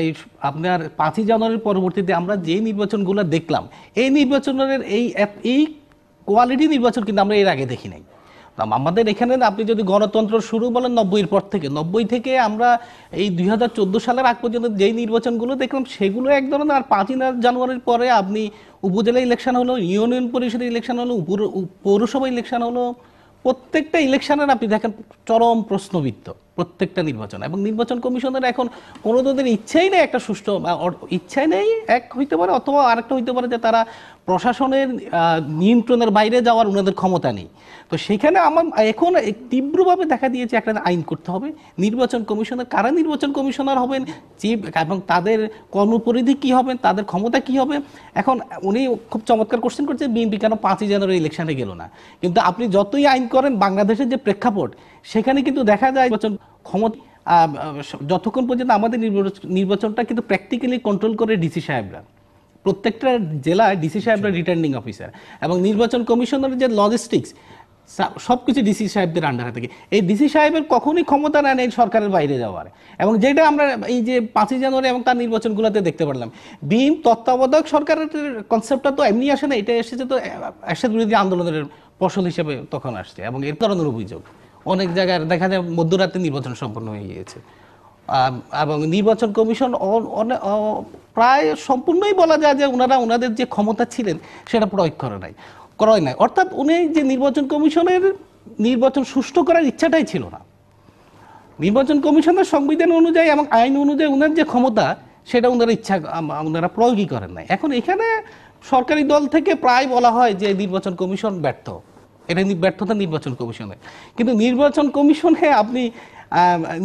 এই আপনার 5ই জানুয়ারির পরবর্তীতে আমরা যে নির্বাচনগুলো দেখলাম, এই নির্বাচনের এই কোয়ালিটি নির্বাচন কিন্তু আমরা এর আগে দেখি নাই। আমাদের এখানে আপনি যদি গণতন্ত্র শুরু বলেন 90-এর পর থেকে, 90 থেকে আমরা এই 2014 সালের আগ পর্যন্ত যেই নির্বাচনগুলো দেখলাম সেগুলো এক ধরনের। আর 5ই জানুয়ারির পরে আপনি উপজেলা ইলেকশন হলো, ইউনিয়ন পরিষদের ইলেকশন হলো, পৌরসভা ইলেকশন হলো, প্রত্যেকটা ইলেকশনের আপনি দেখেন চরম প্রশ্নবিদ্ধ প্রত্যেকটা নির্বাচন। এবং নির্বাচন কমিশনের এখন কোনো তাদের ইচ্ছাই নেই একটা সুষ্ঠু, ইচ্ছাই নেই এক হইতে পারে, অথবা আরেকটা হইতে পারে যে তারা প্রশাসনের নিয়ন্ত্রণের বাইরে যাওয়ার ওনাদের ক্ষমতা নেই। তো সেখানে আমার এখন তীব্রভাবে দেখা দিয়েছে একটা আইন করতে হবে। নির্বাচন কমিশনার কারা নির্বাচন কমিশনার হবেন, চিফ, এবং তাদের কর্মপরিধি কি হবে, তাদের ক্ষমতা কি হবে। এখন উনি খুব চমৎকার কোশ্চেন করছে বিএনপি কেন 5ই জানুয়ারি ইলেকশনে গেল না। কিন্তু আপনি যতই আইন করেন, বাংলাদেশের যে প্রেক্ষাপট সেখানে কিন্তু দেখা যায় নির্বাচন ক্ষমতা যতক্ষণ পর্যন্ত আমাদের নির্বাচনটা কিন্তু প্র্যাকটিক্যালি কন্ট্রোল করে ডিসি সাহেবরা, প্রত্যেকটা জেলায় ডিসি সাহেবরা রিটার্নিং অফিসার, এবং নির্বাচন কমিশনের যে লজিস্টিক্স সবকিছু ডিসি সাহেবদের আন্ডারে থাকে। এই ডিসি সাহেবের কখনোই ক্ষমতা নেই সরকারের বাইরে যাওয়ার। এবং যেটা আমরা এই যে 5ই জানুয়ারি এবং তার নির্বাচনগুলোতে দেখতে পারলাম, বিএম তত্ত্বাবধায়ক সরকারের কনসেপ্টটা তো এমনি আসে না, এটা এসেছে তো এরশাদ বিরোধী আন্দোলনের ফসল হিসেবে তখন আসছে। এবং এর ধরনের অভিযোগ অনেক জায়গায় দেখা যায় মধ্যরাতে নির্বাচন সম্পন্ন হয়ে গিয়েছে। এবং নির্বাচন কমিশন প্রায় সম্পূর্ণই বলা যায় যে ওনাদের যে ক্ষমতা ছিলেন সেটা প্রয়োগ করে নাই। অর্থাৎ উনি যে নির্বাচন কমিশনের নির্বাচন সুষ্ঠু করার ইচ্ছাটাই ছিল না। নির্বাচন কমিশনের সংবিধান অনুযায়ী এবং আইন অনুযায়ী ওনার যে ক্ষমতা সেটা ওনারা প্রয়োগই করেন নাই। এখন এখানে সরকারি দল থেকে প্রায় বলা হয় যে নির্বাচন কমিশন ব্যর্থ, এটা ব্যর্থতা নির্বাচন কমিশনের। কিন্তু নির্বাচন কমিশনে আপনি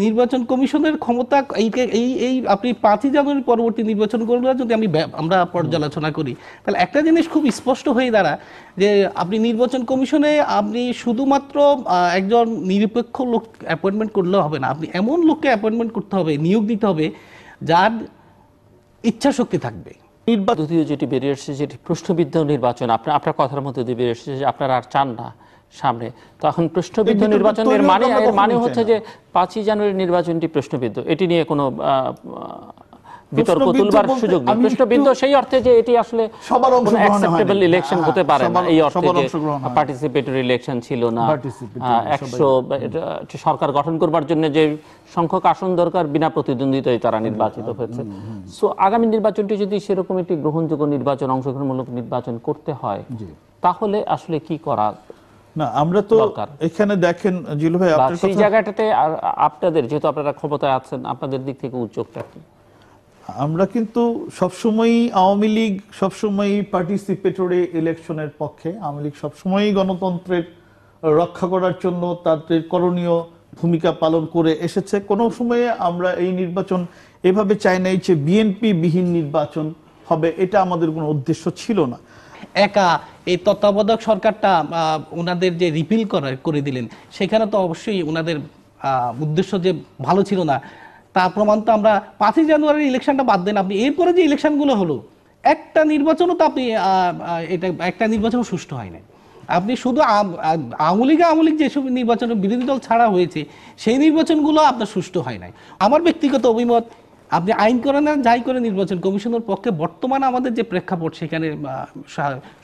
নির্বাচন কমিশনের ক্ষমতা এই আপনি 5ই জানুয়ারি পরবর্তী নির্বাচনগুলো যদি আমরা পর্যালোচনা করি, তাহলে একটা জিনিস খুব স্পষ্ট হয়ে দাঁড়ায় যে আপনি নির্বাচন কমিশনে আপনি শুধুমাত্র একজন নিরপেক্ষ লোক অ্যাপয়েন্টমেন্ট করলেও হবে না, আপনি এমন লোককে অ্যাপয়েন্টমেন্ট করতে হবে, নিয়োগ দিতে হবে যার ইচ্ছা শক্তি থাকবে। দ্বিতীয় যেটি বেরিয়ে এসেছে, যেটি প্রশ্নবিদ্ধ নির্বাচন, আপনার কথার মধ্যে দিয়ে বেরিয়ে এসেছে যে আপনারা আর চান না সামনে। তো এখন প্রশ্নবিদ্ধ নির্বাচনের মানে হচ্ছে যে 5ই জানুয়ারি নির্বাচনটি প্রশ্নবিদ্ধ, এটি নিয়ে কোনো বিতর্ক তুলবার সুযোগ নেই। প্রশ্নবিদ্ধ সেই অর্থে যে এটি আসলে অ্যাকসেপ্টেবল ইলেকশন হতে পারে না, এই অর্থে যে পার্টিসিপেটরি ইলেকশন ছিল না, 100 সরকার গঠন করবার জন্য যে সংখ্যক আসন দরকার বিনা প্রতিদ্বন্দ্বিতায় তারা নির্বাচিত হয়েছে। সো আগামী নির্বাচনটি যদি সেরকম একটি গ্রহণযোগ্য নির্বাচন, অংশগ্রহণমূলক নির্বাচন করতে হয়, তাহলে আসলে কি করা না? আমরা তো এখানে দেখেন জিলু ভাই, আপনার সেই জায়গাটাতে আপনাদের যেহেতু আপনারা ক্ষমতায় আছেন, আপনাদের দিক থেকে উদ্যোগটা কি? আমরা কিন্তু সবসময়ই আওয়ামী লীগ সবসময়ই পার্টিসিপেটরি ইলেকশনের পক্ষে। আওয়ামী লীগ সবসময়ই গণতন্ত্রের রক্ষা করার জন্য তাদের করণীয় ভূমিকা পালন করে এসেছে। কোনো সময়ে আমরা এই নির্বাচন এভাবে চাই নাই যে বিএনপি বিহীন নির্বাচন হবে, এটা আমাদের কোনো উদ্দেশ্য ছিল না। একা এই তত্ত্বাবধায়ক সরকারটা ওনাদের যে রিপিল করে দিলেন, সেখানে তো অবশ্যই ওনাদের উদ্দেশ্য যে ভালো ছিল না তার প্রমাণ তো আমরা 5ই জানুয়ারির ইলেকশনটা বাদ দেন, আপনি এরপরে যে ইলেকশনগুলো হলো একটা নির্বাচনও তো আপনি একটা নির্বাচনও সুষ্ঠু হয় না। আপনি শুধু আওয়ামী লীগ যেসব নির্বাচনের বিরোধী দল ছাড়া হয়েছে সেই নির্বাচনগুলো আপনার সুষ্ঠু হয় নাই। আমার ব্যক্তিগত অভিমত, আপনি আইন করেন না যাই করে নির্বাচন কমিশনের পক্ষে বর্তমানে আমাদের যে প্রেক্ষাপট সেখানে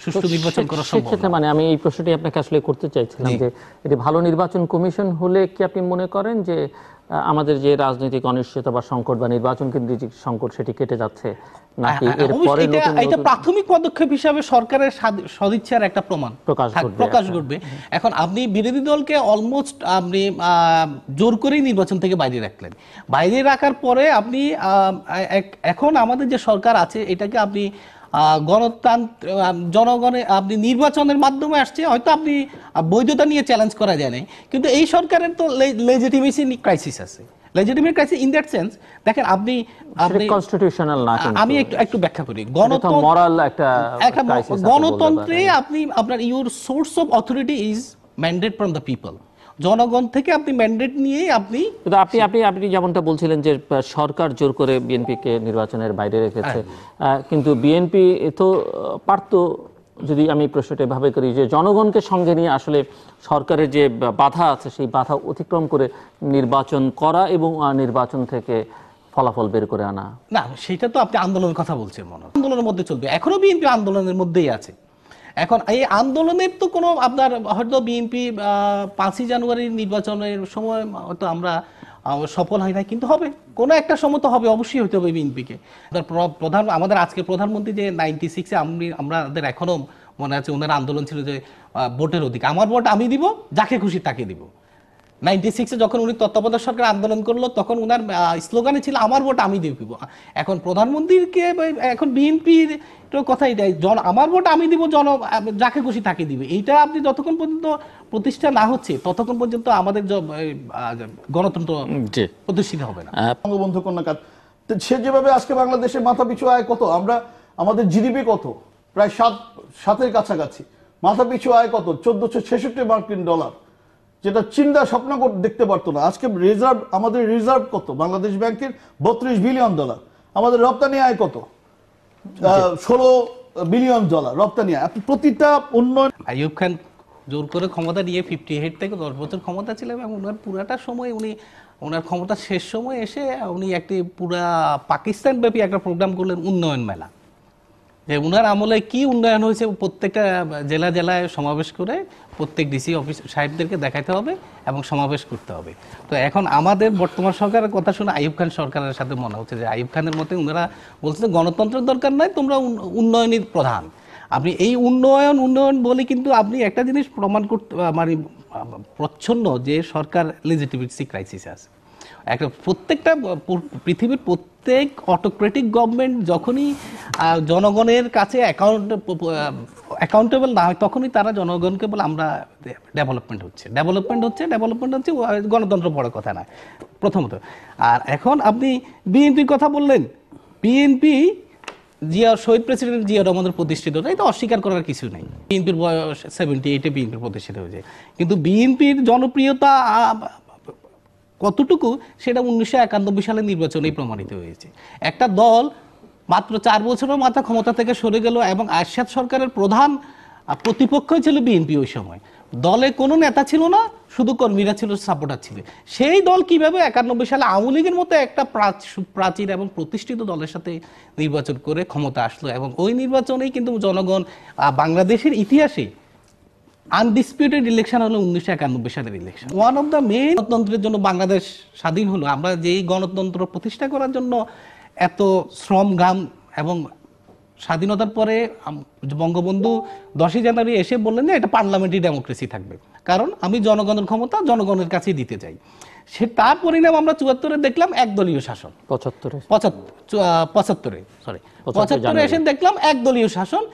সুষ্ঠু নির্বাচন করা সম্ভব না। মানে আমি এই প্রশ্নটি আপনাকে আসলে করতে চাইছিলাম যে এটি ভালো নির্বাচন কমিশন হলে কি আপনি মনে করেন যে আমাদের যে রাজনৈতিক অনিশ্চয়তা বা সংকট বা নির্বাচন কেন্দ্রিক সংকট সেটি কেটে যাচ্ছে, নাকি এরপরে এটা প্রাথমিক পদক্ষেপ হিসাবে সরকারের সদিচ্ছার একটা প্রকাশ ঘটবে। এখন আপনি বিরোধী দলকে অলমোস্ট আপনি জোর করেই নির্বাচন থেকে বাইরে রাখলেন, বাইরে রাখার পরে আপনি এখন আমাদের যে সরকার আছে এটাকে আপনি জনগণের আপনি নির্বাচনের মাধ্যমে আসছে, হয়তো আপনি বৈধতা নিয়ে চ্যালেঞ্জ করা যায় নাই, কিন্তু এই সরকারের তো লেজিটিমেসি ক্রাইসিস আছে। Legitimate crisis in that sense, দেখেন আপনি কনস্টিটিউশনাল না, আমি একটু ব্যাখ্যা করি। গণতন্ত্রে আপনি আপনার your source of authority is mandate from the people, জনগণ থেকে আপনি ম্যান্ডেট নিয়ে আপনি যেমনটা বলছিলেন যে সরকার জোর করে বিএনপিকে নির্বাচনের বাইরে রেখেছে, কিন্তু বিএনপি তো পারত, যদি আমি প্রশ্নটা এভাবে করি, যে জনগণকে সঙ্গে নিয়ে আসলে সরকারের যে বাধা আছে সেই বাধা অতিক্রম করে নির্বাচন করা এবং নির্বাচন থেকে ফলাফল বের করে আনা? না, সেটা তো আপনি আন্দোলনের কথা বলছেন মনে হয়। আন্দোলনের মধ্যে চলবে, এখনো বিএনপি আন্দোলনের মধ্যেই আছে। এখন এই আন্দোলনের তো কোনো আপনার হয়তো বিএনপি 5ই জানুয়ারির নির্বাচনের সময় হয়তো আমরা সফল হয় না, কিন্তু হবে, কোনো একটা সময় তো হবে, অবশ্যই হতে হবে বিএনপিকে। আমাদের আজকের প্রধানমন্ত্রী যে 96-এ আমাদের এখনো মনে আছে ওনার আন্দোলন ছিল যে ভোটের অধিকার, আমার ভোট আমি দিব, যাকে খুশি তাকে দিব। 96-এ যখন উনি তত্ত্বাবধায়ক সরকার আন্দোলন করলো তখন উনার স্লোগানে ছিল আমার ভোট আমি দিব। এখন প্রধানমন্ত্রীকে এখন বিএনপির কথা এটাই, আমার ভোট আমি দিব, যাকে খুশি তাকে দিবে। এইটা আপনি যতক্ষণ পর্যন্ত প্রতিষ্ঠা না হচ্ছে ততক্ষণ পর্যন্ত আমাদের গণতন্ত্র প্রতিষ্ঠিত হবে না। বঙ্গবন্ধু কন্যা কাজ, সে যেভাবে আজকে বাংলাদেশের মাথা পিছু আয় কত, আমাদের জিডিপি কত, প্রায় 7-এর কাছাকাছি, মাথা পিছু আয় কত, 1466 মার্কিন ডলার, যেটা চিন্তা স্বপ্ন দেখতে পারতো না। আজকে আমাদের রিজার্ভ কত বাংলাদেশ ব্যাংকের, 32 বিলিয়ন ডলার। আমাদের রপ্তানি আয় কত, 16 বিলিয়ন ডলার রপ্তানি আয়। প্রতিটা উন্নয়ন, আইয়ুব খান জোর করে ক্ষমতা নিয়ে 58 থেকে 10 বছর ক্ষমতা ছিলেন এবং ওনার পুরাটা সময় ওনার ক্ষমতা শেষ সময় এসে উনি একটি পুরা পাকিস্তান ব্যাপী একটা প্রোগ্রাম করলেন, উন্নয়ন মেলা। যে উনার আমলে কি উন্নয়ন হয়েছে প্রত্যেকটা জেলায় সমাবেশ করে প্রত্যেক ডিসি অফিস সাহেবদেরকে দেখাতে হবে এবং সমাবেশ করতে হবে। তো এখন আমাদের বর্তমান সরকারের কথা শুনে আইয়ুব খান সরকারের সাথে মনে হচ্ছে যে আইয়ুব খানের মতে ওনারা বলছে গণতন্ত্রের দরকার নয়, তোমরা উন্নয়নের প্রধান। আপনি এই উন্নয়ন বলে কিন্তু আপনি একটা জিনিস প্রমাণ করতে মানে প্রচ্ছন্ন যে সরকার লেজিটিমেসি ক্রাইসিস আছে। একটা প্রত্যেকটা পৃথিবীর প্রত্যেক অটোক্রেটিক গভর্নমেন্ট যখনই জনগণের কাছে অ্যাকাউন্টেবল না হয় তখনই তারা জনগণকে বলে আমরা ডেভেলপমেন্ট হচ্ছে গণতন্ত্র বড় কথা না প্রথমত। আর এখন আপনি বিএনপির কথা বললেন, বিএনপি শহীদ প্রেসিডেন্ট জিয়া রহমানের প্রতিষ্ঠিত, এটা অস্বীকার করার কিছু নেই। বিএনপির বয়স 78-এ বিএনপির প্রতিষ্ঠিত হয়েছে, কিন্তু বিএনপির জনপ্রিয়তা কতটুকু সেটা 1991 সালের নির্বাচনেই প্রমাণিত হয়েছে। একটা দল মাত্র 4 বছরের মাথা ক্ষমতা থেকে সরে গেল এবং আরশাদ সরকারের প্রধান প্রতিপক্ষই ছিল বিএনপি। ওই সময় দলে কোনো নেতা ছিল না, শুধু কর্মীরা ছিল, সাপোর্টার ছিল। সেই দল কিভাবে 91 সালে আওয়ামী লীগের মতো একটা প্রাচীন এবং প্রতিষ্ঠিত দলের সাথে নির্বাচন করে ক্ষমতা আসলো এবং ওই নির্বাচনেই কিন্তু জনগণ বাংলাদেশের ইতিহাসে আনডিসপিউটেড ইলেকশন হলো 1991 সালের election. One of the main গণতন্ত্রের জন্য বাংলাদেশ স্বাধীন হলো। আমরা যেই গণতন্ত্র প্রতিষ্ঠা করার জন্য এত শ্রম ঘাম এবং স্বাধীনতার পরে বঙ্গবন্ধু 10ই জানুয়ারি এসে বললেন যে এটা পার্লামেন্টারি ডেমোক্রেসি থাকবে, কারণ আমি জনগণের ক্ষমতা জনগণের কাছেই দিতে চাই। সে তার পরিণাম আমরা 74-এ দেখলাম একদলীয় শাসন, 75-এ এসে দেখলাম একদলীয় শাসন,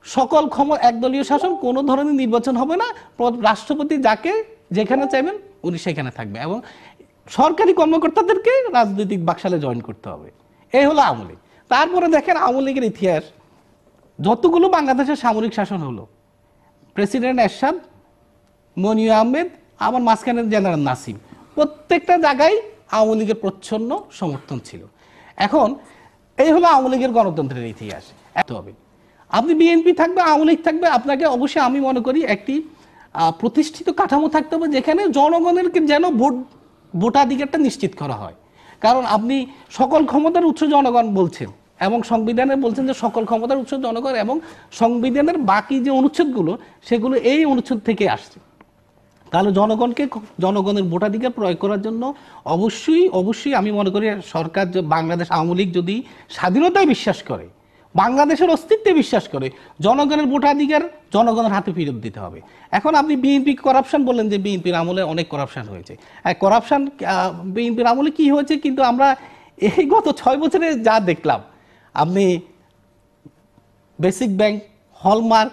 সকল ক্ষমতা একদলীয় শাসন, কোনো ধরনের নির্বাচন হবে না, রাষ্ট্রপতি যাকে যেখানে চাইবেন উনি সেখানে থাকবে এবং সরকারি কর্মকর্তাদেরকে রাজনৈতিক বাকশালে জয়েন করতে হবে। এই হলো আওয়ামী লীগ। তারপরে দেখেন আওয়ামী লীগের ইতিহাস, যতগুলো বাংলাদেশের সামরিক শাসন হলো, প্রেসিডেন্ট এরশাদ, মনির আহমেদ, আমার মাঝখানে জেনারেল নাসিম, প্রত্যেকটা জায়গায় আওয়ামী লীগের প্রচ্ছন্ন সমর্থন ছিল। এখন এই হলো আওয়ামী লীগের গণতন্ত্রের ইতিহাস। এত হবে আপনি বিএনপি থাকবে, আওয়ামী লীগ থাকবে, আপনাকে অবশ্যই আমি মনে করি একটি প্রতিষ্ঠিত কাঠামো থাকতে হবে যেখানে জনগণের যেন ভোটাধিকারটা নিশ্চিত করা হয়। কারণ আপনি সকল ক্ষমতার উৎস জনগণ বলছেন এবং সংবিধানে বলছেন যে সকল ক্ষমতার উৎস জনগণ, এবং সংবিধানের বাকি যে অনুচ্ছেদগুলো সেগুলো এই অনুচ্ছেদ থেকে আসছে। তাহলে জনগণের ভোটাধিকার প্রয়োগ করার জন্য অবশ্যই আমি মনে করি সরকার, বাংলাদেশ আওয়ামী লীগ যদি স্বাধীনতায় বিশ্বাস করে, বাংলাদেশের অস্তিত্বে বিশ্বাস করে, জনগণের ভোটাধিকার জনগণের হাতে ফেরত দিতে হবে। এখন আপনি বিএনপি করাপশন বললেন যে বিএনপির আমলে অনেক করাপশন হয়েছে। করাপশন বিএনপির আমলে কি হয়েছে, কিন্তু আমরা এই গত 6 বছরে যা দেখলাম, আপনি বেসিক ব্যাংক, হলমার্ক,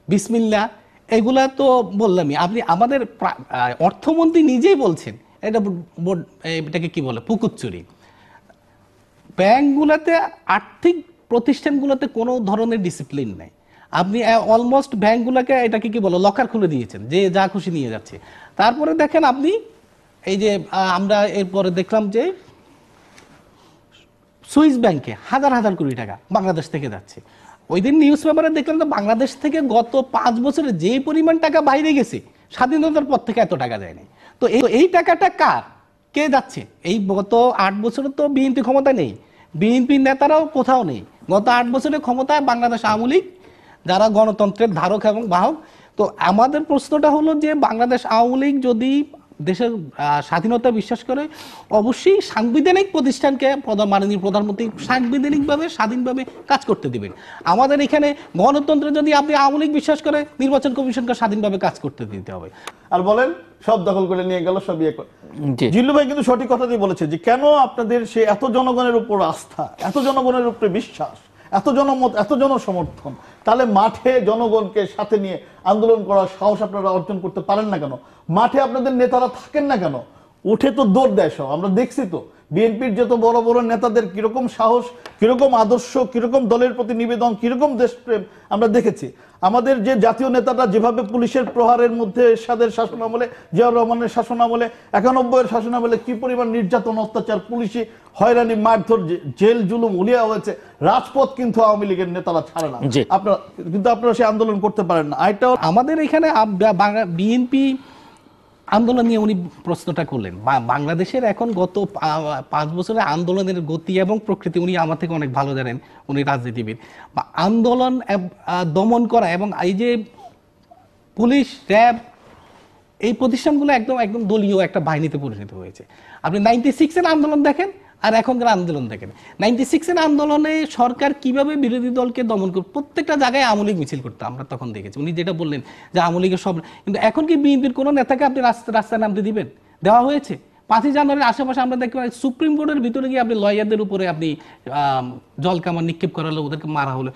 বিসমিল্লা, এগুলা তো বললামই। আপনি আমাদের অর্থমন্ত্রী নিজেই বলছেন এটাকে কি বলে, পুকুরচুরি। ব্যাংকগুলোতে, আর্থিক প্রতিষ্ঠানগুলোতে কোনো ধরনের ডিসিপ্লিন নাই। আপনি অলমোস্ট ব্যাংকগুলোকে এটাকে কি বলে, লকার খুলে দিয়েছেন, যে যা খুশি নিয়ে যাচ্ছে। তারপরে দেখেন আপনি এই যে আমরা এরপরে দেখলাম যে সুইস ব্যাংকে হাজার হাজার কোটি টাকা বাংলাদেশ থেকে যাচ্ছে। ওই দিন নিউজ পেপারে দেখলাম তো বাংলাদেশ থেকে গত 5 বছরে যে পরিমাণ টাকা বাইরে গেছে, স্বাধীনতার পর থেকে এত টাকা যায় নাই। তো এই টাকাটা কার? কে যাচ্ছে? এই গত 8 বছরে তো বিএনপি ক্ষমতায় নেই, বিএনপির নেতারাও কোথাও নেই। গত 8 বছরের ক্ষমতায় বাংলাদেশ আওয়ামী লীগ, যারা গণতন্ত্রের ধারক এবং বাহক। তো আমাদের প্রশ্নটা হলো যে বাংলাদেশ আওয়ামী লীগ যদি দেশের স্বাধীনতা বিশ্বাস করে, অবশ্যই সাংবিধানিক প্রতিষ্ঠানকে মাননীয় প্রধানমন্ত্রী সাংবিধানিকভাবে স্বাধীনভাবে কাজ করতে দিবেন। আমাদের এখানে গণতন্ত্রে যদি আপনি আওয়ামী লীগ বিশ্বাস করে, নির্বাচন কমিশনকে স্বাধীনভাবে কাজ করতে দিতে হবে। আর বলেন সব দখল করে নিয়ে গেল, সব ইয়ে করে। জিল্লু ভাই কিন্তু সঠিক কথা দিয়ে বলেছে যে কেন আপনাদের সে এত জনগণের উপর আস্থা, এত জনগণের উপরে বিশ্বাস, এত জনমত, এত জনসমর্থন, তাহলে মাঠে জনগণকে সাথে নিয়ে আন্দোলন করার সাহস আপনারা অর্জন করতে পারেন না কেন? মাঠে আপনাদের নেতারা থাকেন না কেন? উঠে তো দৌড় দেয় সব, আমরা দেখছি তো বিএনপির যত বড় বড় নেতাদের কিরকম সাহস, কিরকম আদর্শ, কিরকম দলের প্রতি নিবেদন, কিরকম দেশপ্রেম আমরা দেখেছি। আমাদের যে জাতীয় নেতারা যেভাবে পুলিশের প্রহারের মধ্যে এরশাদের শাসনামলে, জিয়াউর রহমানের শাসনামলে, 91-এর শাসনামলে কি পরিমাণ নির্যাতন, অত্যাচার, পুলিশি হয়রানি, মারধর, জেল জুলুম উলিয়া হয়েছে, রাজপথ কিন্তু আওয়ামী লীগের নেতারা ছাড়ে না। আপনারা সেই আন্দোলন করতে পারেন না। আমাদের এখানে বিএনপি আন্দোলন নিয়ে উনি প্রশ্নটা করলেন। বাংলাদেশের এখন গত 5 বছরের আন্দোলনের গতি এবং প্রকৃতি উনি আমার থেকে অনেক ভালো জানেন, উনি রাজনীতিবিদ। আন্দোলন দমন করা এবং এই যে পুলিশ, র্যাব, এই প্রতিষ্ঠানগুলো একদম একদম দলীয় একটা বাহিনীতে পরিণত হয়েছে। আপনি 96-এর আন্দোলন দেখেন আর এখনকার আন্দোলন দেখেন। 96-এর আন্দোলনে সরকার কিভাবে বিরোধী দলকে দমন করে, প্রত্যেকটা জায়গায় আওয়ামী লীগ মিছিল করতে আমরা তখন দেখেছি। উনি যেটা বললেন যে আওয়ামী লীগের সব, কিন্তু এখন কি বিএনপির কোনো নেতাকে আপনি রাস্তায় নামতে দিবেন? দেওয়া হয়েছে। 5ই জানুয়ারির আশেপাশে আমরা দেখতে পাই সুপ্রিম কোর্টের ভিতরে গিয়ে আপনি লয়ারদের উপরে আপনি জলকামান নিক্ষেপ করা হলো, ওদেরকে মারা হলো।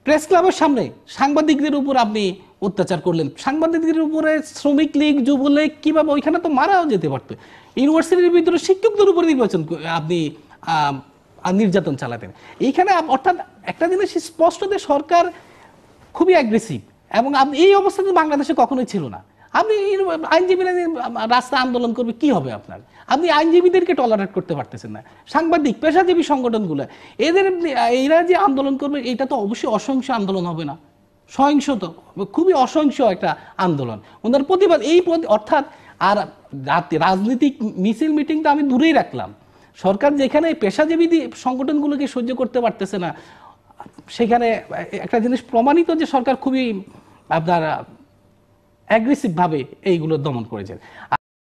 প্রেস ক্লাবের সামনে সাংবাদিকদের উপর আপনি অত্যাচার করলেন, সাংবাদিকদের উপরে শ্রমিক লীগ, যুবলীগ, কিভাবে ওইখানে তো মারাও যেতে পারতো। ইউনিভার্সিটির ভিতরে শিক্ষকদের উপর নির্বাচন আপনি নির্যাতন চালাতেন এইখানে। অর্থাৎ একটা জিনিস স্পষ্ট যে সরকার খুবই অ্যাগ্রেসিভ, এবং এই অবস্থাতে বাংলাদেশে কখনোই ছিল না। আপনি আইনজীবীরা রাস্তা আন্দোলন করবে, কি হবে আপনার? আপনি আইনজীবীদেরকে টলারেট করতে পারতেছেন না। সাংবাদিক, পেশাজীবী সংগঠনগুলো এরা যে আন্দোলন করবে, এটা তো অবশ্যই অসহিংস আন্দোলন হবে না, সহিংস তো খুবই অসহিংস একটা আন্দোলন। ওনার প্রতিবাদ অর্থাৎ আর রাজনৈতিক মিছিল মিটিং তো আমি দূরেই রাখলাম। সরকার যেখানে পেশাজীবী সংগঠনগুলোকে সহ্য করতে পারতেছে না, সেখানে একটা জিনিস প্রমাণিত যে সরকার খুবই আপনার অ্যাগ্রেসিভ ভাবে এইগুলো দমন করেছে।